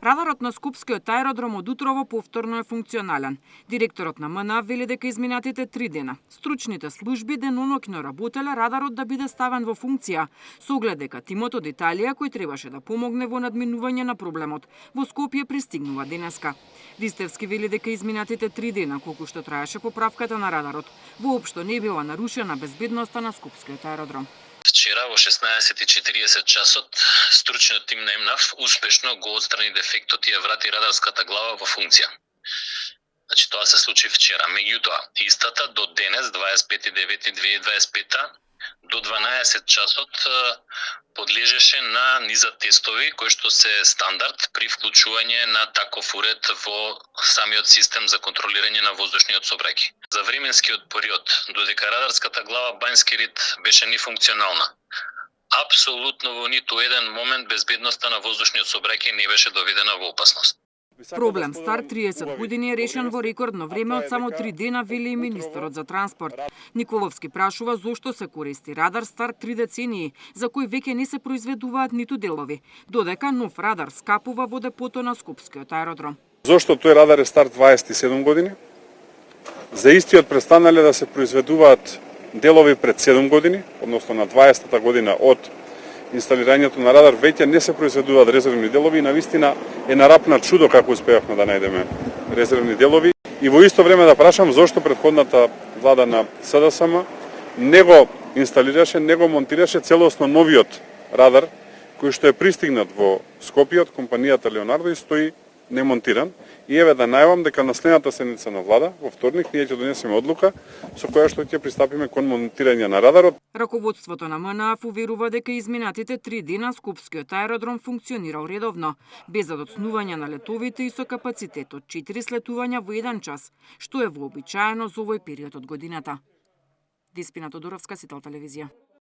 Радарот на Скопскиот аеродром од утрово повторно е функционален. Директорот на МНА вели дека изминатите 3 дена стручните служби деноноќно работеле радарот да биде ставен во функција, со оглед дека тимот од Италија кој требаше да помогне во надминување на проблемот во Скопје пристигнува денеска. Ристевски вели дека изминатите 3 дена колку што траеше поправката на радарот, воопшто не била нарушена безбедноста на Скопскиот аеродром. Вчера во 16:40 часот стручниот тим на МНАФ успешно го отстрани дефектот и ја врати радарската глава во функција. Значи тоа се случи вчера. Меѓутоа, истата до денес 25.9.2025 до 12 часот подлежеше на низа тестови кои што се стандард при вклучување на таков уред во самиот систем за контролирање на воздушниот сообраќај. За временскиот период додека радарската глава Бањски рид беше нефункционална, апсолутно во ниту еден момент безбедноста на воздушниот сообраќај не беше доведена во опасност. Проблем стар 30 години е решен во рекордно време од само 3 дена, вели и министерот за транспорт. Николовски прашува зошто се користи радар стар 3 децении, за кој веќе не се произведуваат ниту делови, додека нов радар скапува во депото на Скопскиот аеродром. Зошто тој радар е стар 27 години? За истиот престанале да се произведуваат делови пред 7 години, односно на 20-та година од инсталирањето на радар, веќе не се произведуваат резервни делови и навистина е нарапна чудо како успеавме да најдеме резервни делови. И во исто време да прашам зошто претходната влада на СДСМ не го инсталираше, не го монтираше целосно новиот радар кој што е пристигнат во Скопје од компанијата Леонардо и стои немонтиран. И еве да најавам дека на следната седница на влада, во вторник, ние ќе донесеме одлука со која што ќе пристапиме кон монтирање на радарот. Раководството на МНАФ уверува дека изминатите 3 дена Скопскиот аеродром функционирал редовно, без задоцнување на летовите и со капацитет од 4 слетувања во 1 час, што е вообичаено за овој период од годината. Деспина Тодоровска, Сител телевизија.